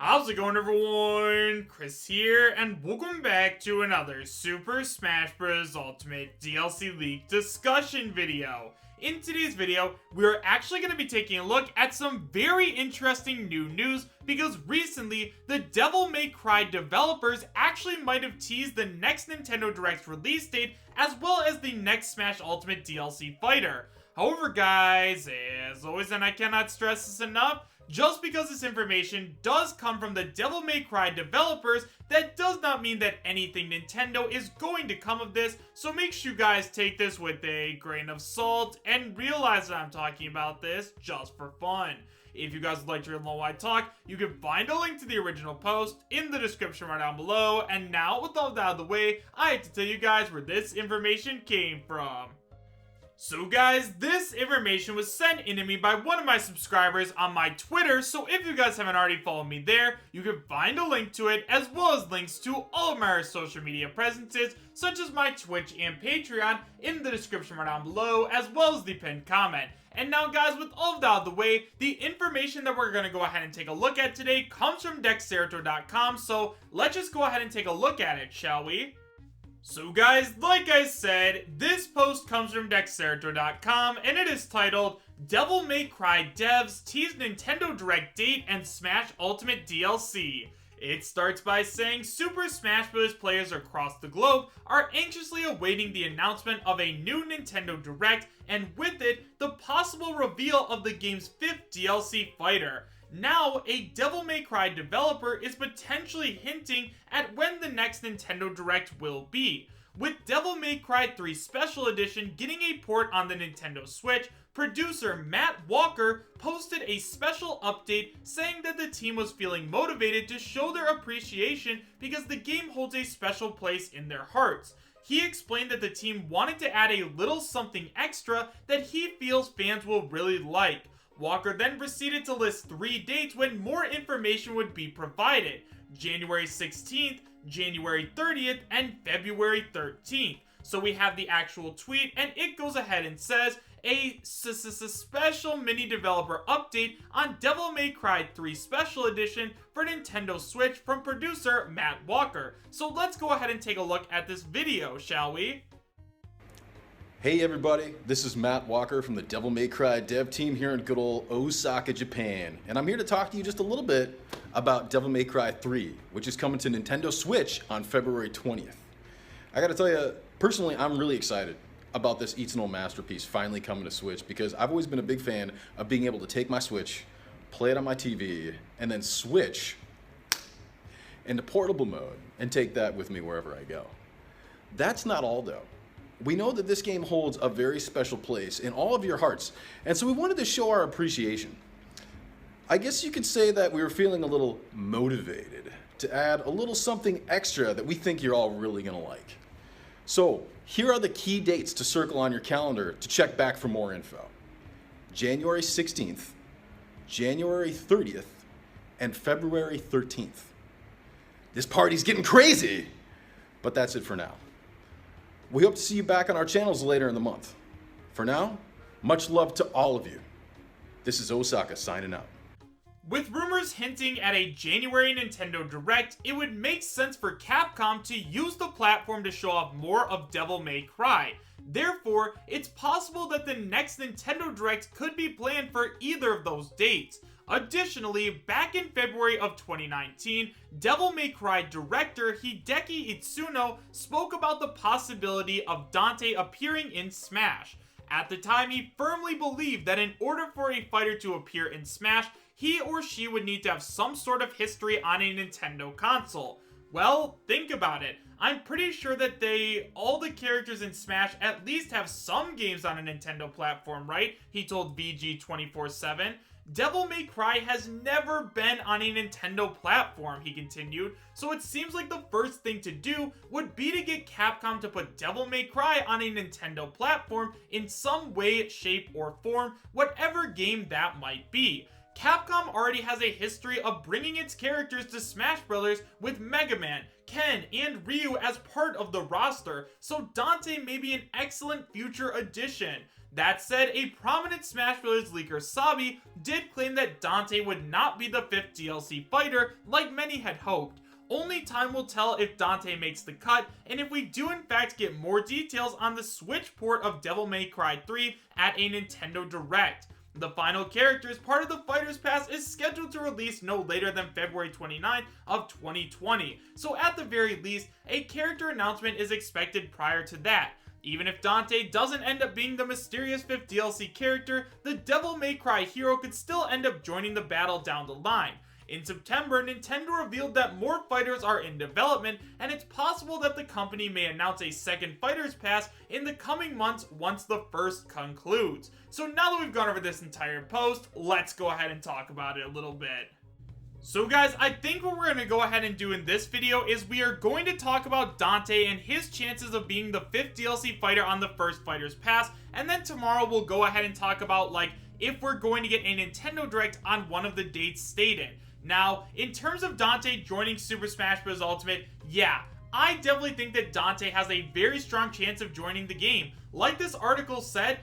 How's it going, everyone? Chris here, and welcome back to another Super Smash Bros. Ultimate DLC leak discussion video. In today's video, we're actually going to be taking a look at some very interesting new news because recently, the Devil May Cry developers actually might have teased the next Nintendo Direct release date as well as the next Smash Ultimate DLC fighter. However, guys, as always, and I cannot stress this enough, just because this information does come from the Devil May Cry developers, that does not mean that anything Nintendo is going to come of this, so make sure you guys take this with a grain of salt and realize that I'm talking about this just for fun. If you guys would like to hear more why I talk, you can find a link to the original post in the description right down below, and now with all that out of the way, I have to tell you guys where this information came from. So guys, this information was sent in to me by one of my subscribers on my Twitter, so if you guys haven't already followed me there, you can find a link to it as well as links to all of my social media presences, such as my Twitch and Patreon in the description right down below, as well as the pinned comment. And now guys, with all of that out of the way, the information that we're going to go ahead and take a look at today comes from Dexerto.com, so let's just go ahead and take a look at it, shall we? So guys, like I said, this post comes from Dexerto.com and it is titled, Devil May Cry devs tease Nintendo Direct date and Smash Ultimate DLC. It starts by saying Super Smash Bros. Players across the globe are anxiously awaiting the announcement of a new Nintendo Direct and with it, the possible reveal of the game's 5th DLC fighter. Now, a Devil May Cry developer is potentially hinting at when the next Nintendo Direct will be. With Devil May Cry 3 Special Edition getting a port on the Nintendo Switch, producer Matt Walker posted a special update saying that the team was feeling motivated to show their appreciation because the game holds a special place in their hearts. He explained that the team wanted to add a little something extra that he feels fans will really like. Walker then proceeded to list 3 dates when more information would be provided: January 16th, January 30th, and February 13th. So we have the actual tweet, and it goes ahead and says, a special mini developer update on Devil May Cry 3 Special Edition for Nintendo Switch from producer Matt Walker. So let's go ahead and take a look at this video, shall we? Hey everybody, this is Matt Walker from the Devil May Cry dev team here in good old Osaka, Japan. And I'm here to talk to you just a little bit about Devil May Cry 3, which is coming to Nintendo Switch on February 20th. I gotta tell you, personally, I'm really excited about this Eternal masterpiece finally coming to Switch because I've always been a big fan of being able to take my Switch, play it on my TV, and then switch into portable mode and take that with me wherever I go. That's not all though. We know that this game holds a very special place in all of your hearts, and so we wanted to show our appreciation. I guess you could say that we were feeling a little motivated to add a little something extra that we think you're all really gonna like. So here are the key dates to circle on your calendar to check back for more info. January 16th, January 30th, and February 13th. This party's getting crazy, but that's it for now. We hope to see you back on our channels later in the month. For now, much love to all of you. This is Osaka signing out. With rumors hinting at a January Nintendo Direct, it would make sense for Capcom to use the platform to show off more of Devil May Cry. Therefore, it's possible that the next Nintendo Direct could be planned for either of those dates. Additionally, back in February of 2019, Devil May Cry director Hideki Itsuno spoke about the possibility of Dante appearing in Smash. At the time, he firmly believed that in order for a fighter to appear in Smash, he or she would need to have some sort of history on a Nintendo console. Well, think about it. I'm pretty sure that all the characters in Smash at least have some games on a Nintendo platform, right? He told VG247. Devil May Cry has never been on a Nintendo platform, he continued, so it seems like the first thing to do would be to get Capcom to put Devil May Cry on a Nintendo platform in some way, shape, or form, whatever game that might be. Capcom already has a history of bringing its characters to Smash Bros. With Mega Man, Ken, and Ryu as part of the roster, so Dante may be an excellent future addition. That said, a prominent Smash Bros. Leaker Sabi did claim that Dante would not be the 5th DLC fighter like many had hoped. Only time will tell if Dante makes the cut, and if we do in fact get more details on the Switch port of Devil May Cry 3 at a Nintendo Direct. The final character as part of the Fighters Pass is scheduled to release no later than February 29th of 2020, so at the very least, a character announcement is expected prior to that. Even if Dante doesn't end up being the mysterious 5th DLC character, the Devil May Cry hero could still end up joining the battle down the line. In September, Nintendo revealed that more fighters are in development, and it's possible that the company may announce a second Fighters Pass in the coming months once the first concludes. So now that we've gone over this entire post, let's go ahead and talk about it a little bit. So guys, I think what we're going to go ahead and do in this video is we are going to talk about Dante and his chances of being the 5th DLC fighter on the first Fighters Pass, and then tomorrow we'll go ahead and talk about if we're going to get a Nintendo Direct on one of the dates stated. Now, in terms of Dante joining Super Smash Bros. Ultimate, yeah, I definitely think that Dante has a very strong chance of joining the game. Like this article said,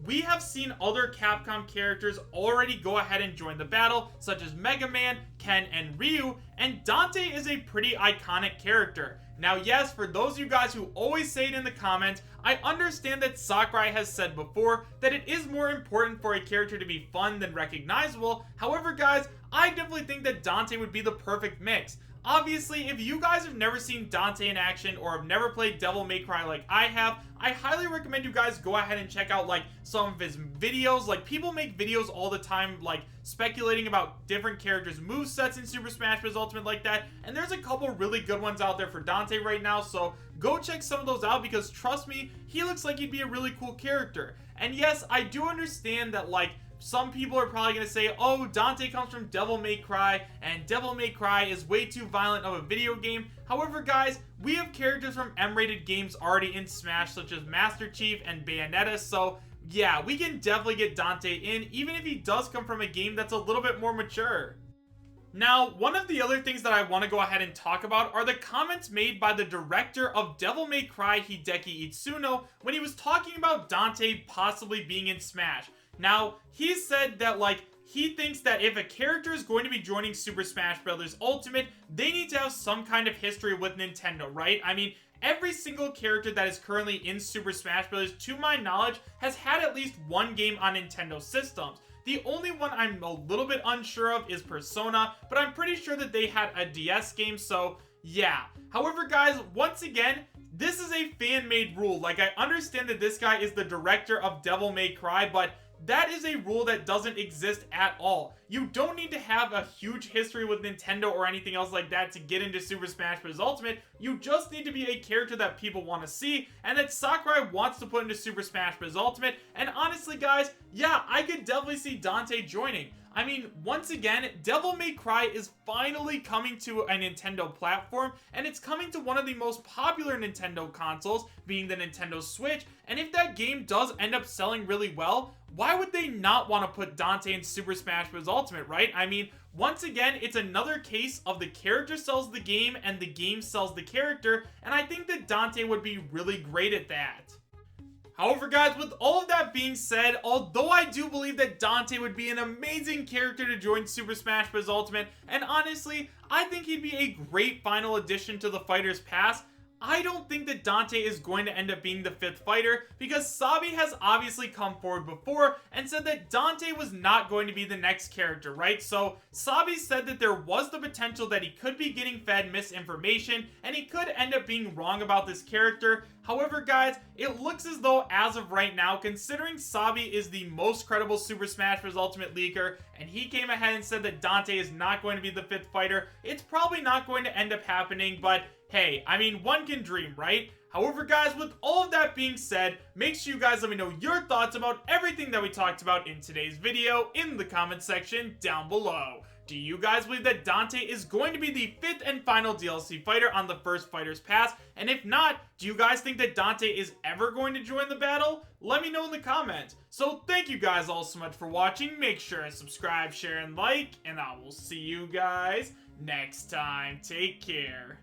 we have seen other Capcom characters already go ahead and join the battle, such as Mega Man, Ken, and Ryu, and Dante is a pretty iconic character. Now, yes, for those of you guys who always say it in the comments, I understand that Sakurai has said before that it is more important for a character to be fun than recognizable. However, guys, I definitely think that Dante would be the perfect mix. Obviously, if you guys have never seen Dante in action or have never played Devil May Cry like I have, I highly recommend you guys go ahead and check out some of his videos. People make videos all the time speculating about different characters' movesets in Super Smash Bros. Ultimate like that, and there's a couple really good ones out there for Dante right now, so go check some of those out because trust me, he looks like he'd be a really cool character. And yes, I do understand that some people are probably going to say, oh, Dante comes from Devil May Cry, and Devil May Cry is way too violent of a video game. However, guys, we have characters from M-rated games already in Smash, such as Master Chief and Bayonetta, so yeah, we can definitely get Dante in, even if he does come from a game that's a little bit more mature. Now, one of the other things that I want to go ahead and talk about are the comments made by the director of Devil May Cry, Hideki Itsuno, when he was talking about Dante possibly being in Smash. Now, he said that, he thinks that if a character is going to be joining Super Smash Bros. Ultimate, they need to have some kind of history with Nintendo, right? I mean, every single character that is currently in Super Smash Bros., to my knowledge, has had at least one game on Nintendo systems. The only one I'm a little bit unsure of is Persona, but I'm pretty sure that they had a DS game, so yeah. However, guys, once again, this is a fan-made rule. I understand that this guy is the director of Devil May Cry, but that is a rule that doesn't exist at all. You don't need to have a huge history with Nintendo or anything else like that to get into Super Smash Bros. Ultimate. You just need to be a character that people want to see and that Sakurai wants to put into Super Smash Bros. Ultimate. And honestly, guys, yeah, I could definitely see Dante joining. I mean, once again, Devil May Cry is finally coming to a Nintendo platform, and it's coming to one of the most popular Nintendo consoles, being the Nintendo Switch, and if that game does end up selling really well, why would they not want to put Dante in Super Smash Bros. Ultimate, right? I mean, once again, it's another case of the character sells the game and the game sells the character, and I think that Dante would be really great at that. However, guys, with all of that being said, although I do believe that Dante would be an amazing character to join Super Smash Bros. Ultimate, and honestly, I think he'd be a great final addition to the Fighters Pass, I don't think that Dante is going to end up being the 5th fighter because Sabi has obviously come forward before and said that Dante was not going to be the next character, right? So Sabi said that there was the potential that he could be getting fed misinformation and he could end up being wrong about this character. However, guys, it looks as though as of right now, considering Sabi is the most credible Super Smash Bros. Ultimate leaker and he came ahead and said that Dante is not going to be the 5th fighter, it's probably not going to end up happening, but hey, I mean, one can dream, right? However, guys, with all of that being said, make sure you guys let me know your thoughts about everything that we talked about in today's video in the comment section down below. Do you guys believe that Dante is going to be the 5th and final DLC fighter on the first Fighters Pass? And if not, do you guys think that Dante is ever going to join the battle? Let me know in the comments. So thank you guys all so much for watching. Make sure to subscribe, share, and like, and I will see you guys next time. Take care.